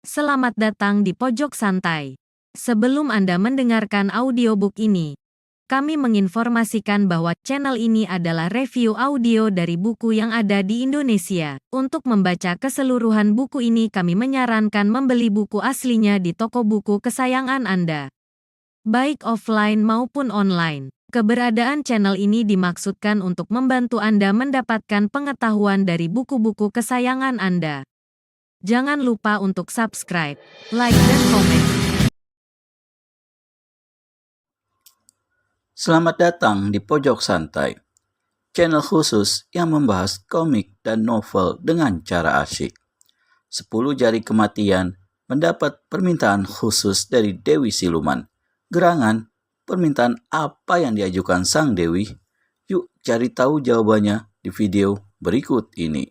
Selamat datang di Pojok Santai. Sebelum Anda mendengarkan audiobook ini, kami menginformasikan bahwa channel ini adalah review audio dari buku yang ada di Indonesia. Untuk membaca keseluruhan buku ini, kami menyarankan membeli buku aslinya di toko buku kesayangan Anda, baik offline maupun online. Keberadaan channel ini dimaksudkan untuk membantu Anda mendapatkan pengetahuan dari buku-buku kesayangan Anda. Jangan lupa untuk subscribe, like, dan komen. Selamat datang di Pojok Santai, channel khusus yang membahas komik dan novel dengan cara asyik. 10 Jari Kematian mendapat permintaan khusus dari Dewi Siluman. Gerangan, permintaan apa yang diajukan sang Dewi? Yuk cari tahu jawabannya di video berikut ini.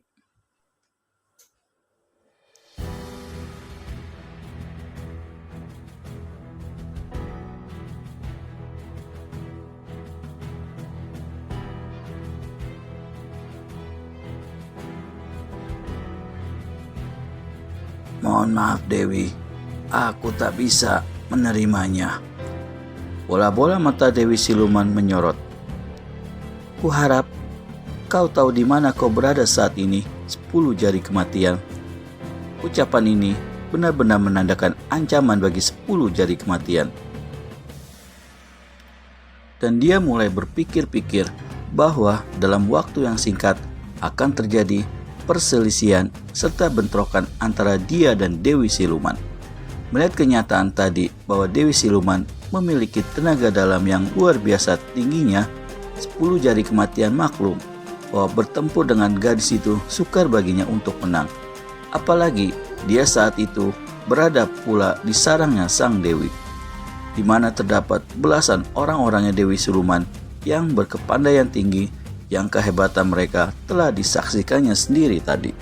Mohon maaf Dewi, aku tak bisa menerimanya. Bola-bola mata Dewi Siluman menyorot. Kuharap kau tahu di mana kau berada saat ini, 10 Jari Kematian. Ucapan ini benar-benar menandakan ancaman bagi 10 Jari Kematian. Dan dia mulai berpikir-pikir bahwa dalam waktu yang singkat akan terjadi perselisihan serta bentrokan antara dia dan Dewi Siluman. Melihat kenyataan tadi bahwa Dewi Siluman memiliki tenaga dalam yang luar biasa tingginya, 10 Jari Kematian maklum bahwa bertempur dengan gadis itu sukar baginya untuk menang. Apalagi dia saat itu berada pula di sarangnya sang Dewi, di mana terdapat belasan orang-orangnya Dewi Siluman yang berkepandaian tinggi, yang kehebatan mereka telah disaksikannya sendiri tadi.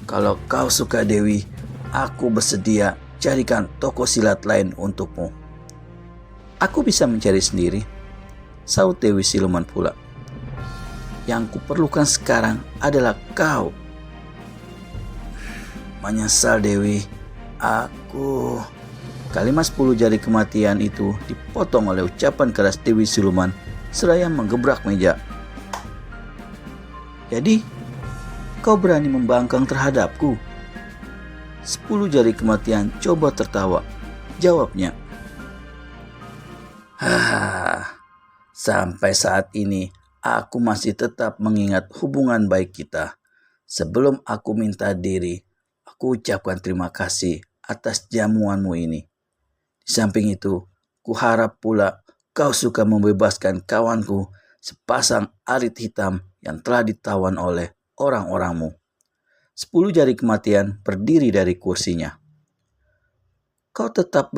Kalau kau suka Dewi, aku bersedia carikan toko silat lain untukmu. Aku bisa mencari sendiri, sahut Dewi Siluman pula. Yang kuperlukan sekarang adalah kau. Menyesal Dewi, aku... Kalimat 10 Jari Kematian itu dipotong oleh ucapan keras Dewi Siluman seraya menggebrak meja. Jadi, kau berani membangkang terhadapku? 10 Jari Kematian coba tertawa. Jawabnya, sampai saat ini aku masih tetap mengingat hubungan baik kita. Sebelum aku minta diri, aku ucapkan terima kasih atas jamuanmu ini. Di samping itu, kuharap pula kau suka membebaskan kawanku, sepasang arit hitam yang telah ditawan oleh orang-orangmu. 10 Jari Kematian berdiri dari kursinya. Kau tetap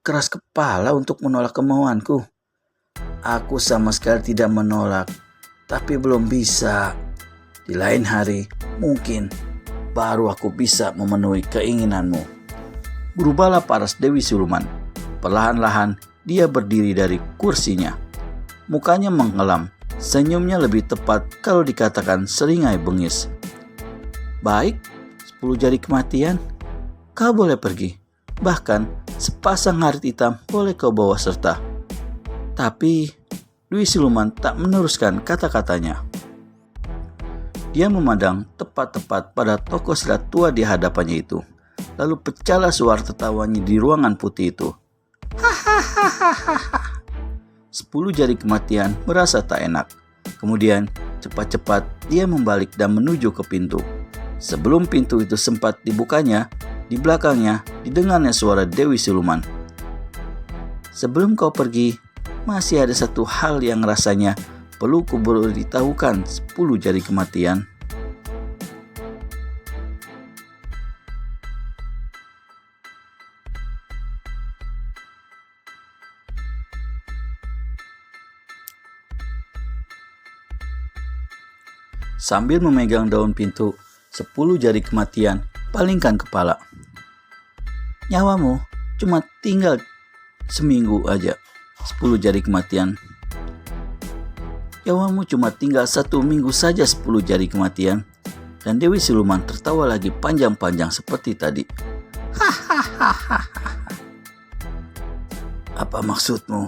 keras kepala untuk menolak kemauanku. Aku sama sekali tidak menolak, tapi belum bisa. Di lain hari, mungkin baru aku bisa memenuhi keinginanmu. Berubahlah paras Dewi Siluman. Perlahan-lahan dia berdiri dari kursinya. Mukanya mengelam, senyumnya lebih tepat kalau dikatakan seringai bengis. Baik, 10 Jari Kematian, kau boleh pergi. Bahkan sepasang arit hitam boleh kau bawa serta. Tapi Dewi Siluman tak meneruskan kata-katanya. Dia memandang tepat-tepat pada toko silat tua di hadapannya itu. Lalu pecahlah suara tertawanya di ruangan putih itu. 10 Jari Kematian merasa tak enak. Kemudian cepat-cepat dia membalik dan menuju ke pintu. Sebelum pintu itu sempat dibukanya, di belakangnya didengarnya suara Dewi Siluman. Sebelum kau pergi, masih ada satu hal yang rasanya perlu kuberitahukan, 10 Jari Kematian. Sambil memegang daun pintu, 10 Jari Kematian palingkan kepala. Nyawamu cuma tinggal seminggu aja, 10 Jari Kematian. Nyawamu cuma tinggal 1 minggu saja, 10 Jari Kematian. dan Dewi Siluman tertawa lagi panjang-panjang seperti tadi. Hahaha. Apa maksudmu?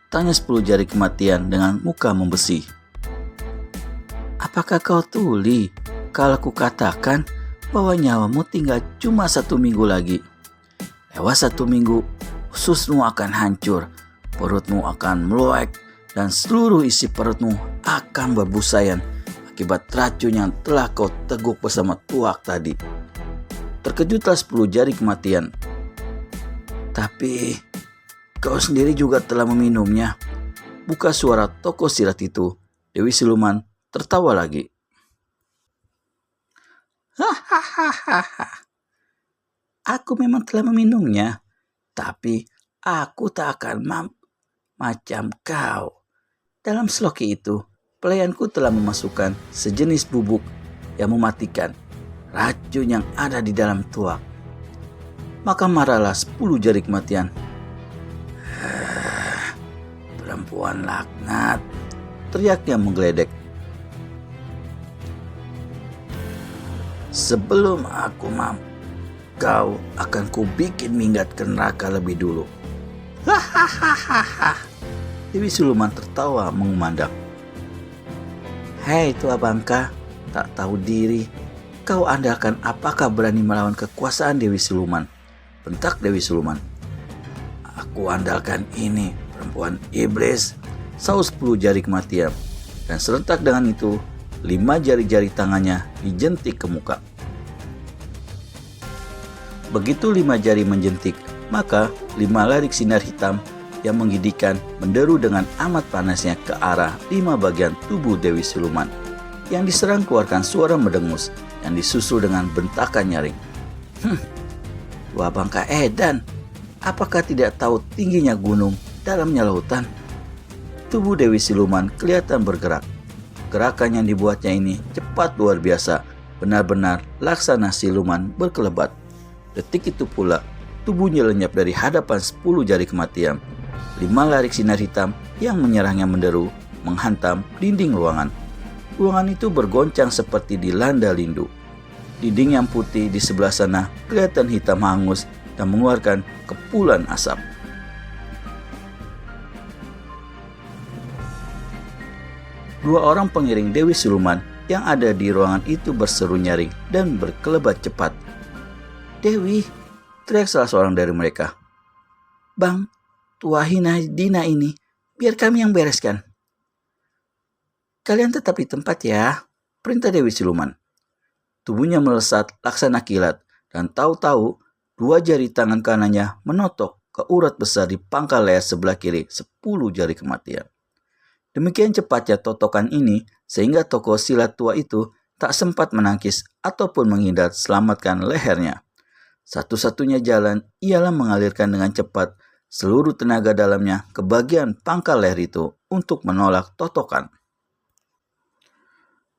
Tanya 10 jari kematian dengan muka membesi. Apakah kau tuli kalau kukatakan bahwa nyawamu tinggal cuma 1 minggu lagi? Lewat 1 minggu, ususmu akan hancur, perutmu akan meluek, dan seluruh isi perutmu akan berbusayan akibat racun yang telah kau teguk bersama tuak tadi. Terkejutlah 10 jari kematian. Tapi kau sendiri juga telah meminumnya. Buka suara tokoh silat itu. Dewi Siluman tertawa lagi. Hahaha. Aku memang telah meminumnya, tapi aku tak akan macam kau. Dalam seloki itu, pelayanku telah memasukkan sejenis bubuk yang mematikan racun yang ada di dalam tuak. Maka marahlah 10 jari kematian. Perempuan laknat, teriaknya menggeledek. Sebelum aku mampu, kau akan kubikin minggat ke neraka lebih dulu. Hahaha. Dewi Siluman tertawa mengumandang. Hei tua bangka, tak tahu diri. Kau andalkan apakah berani melawan kekuasaan Dewi Siluman? Bentak Dewi Siluman. Aku andalkan ini, perempuan iblis, saus 10 jari kematian. Dan serentak dengan itu, 5 jari-jari tangannya dijentik ke muka. Begitu 5 jari menjentik, maka 5 larik sinar hitam yang menggigitkan menderu dengan amat panasnya ke arah 5 bagian tubuh Dewi Siluman. Yang diserang keluarkan suara mendengus yang disusul dengan bentakan nyaring. Tua bangka edan, apakah tidak tahu tingginya gunung, dalamnya lautan? Tubuh Dewi Siluman kelihatan bergerak. Gerakan yang dibuatnya ini cepat luar biasa, benar-benar laksana siluman berkelebat. Detik itu pula, tubuhnya lenyap dari hadapan 10 jari kematian. 5 larik sinar hitam yang menyerangnya menderu, menghantam dinding ruangan. Ruangan itu bergoncang seperti dilanda lindu. Dinding yang putih di sebelah sana kelihatan hitam hangus dan mengeluarkan kepulan asap. Dua orang pengiring Dewi Siluman yang ada di ruangan itu berseru nyaring dan berkelebat cepat. Dewi, teriak salah seorang dari mereka. Bang, tua hina dina ini, biar kami yang bereskan. Kalian tetap di tempat ya, perintah Dewi Siluman. Tubuhnya melesat laksana kilat dan tahu-tahu 2 jari tangan kanannya menotok ke urat besar di pangkal leher sebelah kiri 10 jari kematian. Demikian cepatnya totokan ini sehingga tokoh silat tua itu tak sempat menangkis ataupun menghindar selamatkan lehernya. Satu-satunya jalan ialah mengalirkan dengan cepat seluruh tenaga dalamnya ke bagian pangkal leher itu untuk menolak totokan.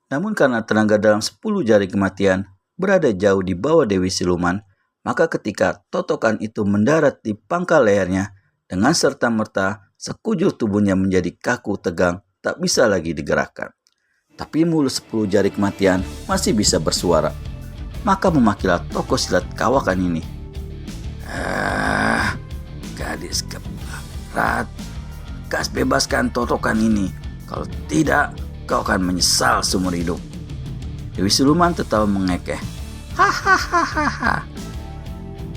Namun karena tenaga dalam 10 jari kematian berada jauh di bawah Dewi Siluman, maka ketika totokan itu mendarat di pangkal lehernya, dengan serta-merta sekujur tubuhnya menjadi kaku tegang, tak bisa lagi digerakkan. Tapi mulut 10 jari kematian masih bisa bersuara. Maka memakilah tokoh silat kawakan ini. Gadis keparat, kas bebaskan totokan ini. Kalau tidak, kau akan menyesal seumur hidup. Dewi Siluman tertawa mengekeh. Hahaha.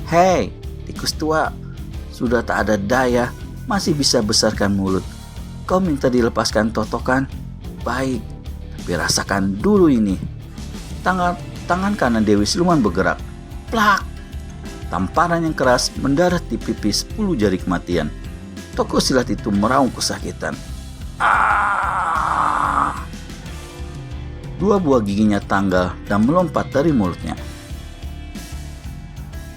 Hei, tikus tua, sudah tak ada daya, masih bisa besarkan mulut. Kau minta dilepaskan totokan? Baik, tapi rasakan dulu ini. Tangan kanan Dewi Siluman bergerak. Plak! Tamparan yang keras mendarat di pipi 10 jari kematian. Tokoh silat itu meraung kesakitan. 2 buah giginya tanggal dan melompat dari mulutnya.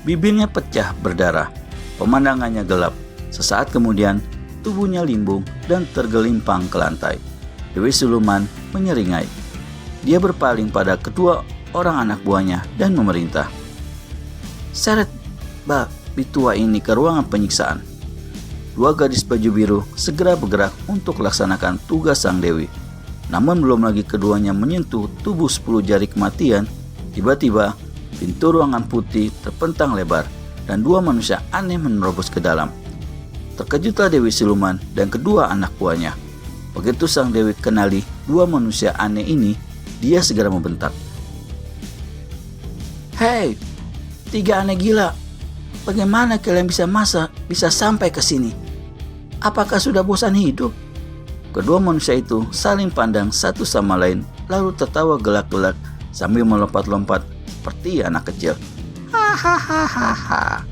Bibirnya pecah berdarah. Pemandangannya gelap. Sesaat kemudian, tubuhnya limbung dan tergelimpang ke lantai. Dewi Siluman menyeringai. Dia berpaling pada kedua orang anak buahnya dan memerintah. Seret babi tua ini ke ruangan penyiksaan. 2 gadis baju biru segera bergerak untuk melaksanakan tugas sang dewi. Namun belum lagi keduanya menyentuh tubuh 10 jari kematian, Tiba-tiba, pintu ruangan putih terpentang lebar dan dua manusia aneh menerobos ke dalam. Terkejutlah Dewi Siluman dan kedua anak buahnya. Begitu sang Dewi kenali dua manusia aneh ini, dia segera membentak. "Hei, tiga aneh gila, bagaimana kalian bisa sampai ke sini? Apakah sudah bosan hidup?" Kedua manusia itu saling pandang satu sama lain, lalu tertawa gelak-gelak sambil melompat-lompat seperti anak kecil. Hahaha.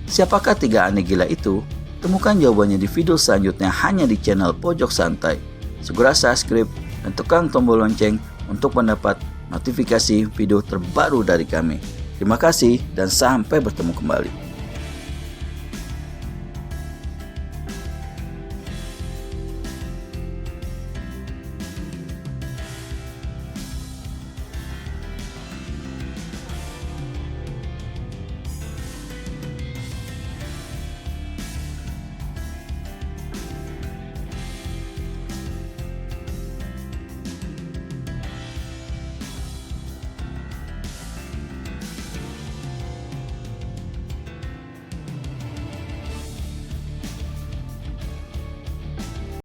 Siapakah tiga aneh gila itu? Temukan jawabannya di video selanjutnya hanya di channel Pojok Santai. Segera subscribe dan tekan tombol lonceng untuk mendapat notifikasi video terbaru dari kami. Terima kasih dan sampai bertemu kembali.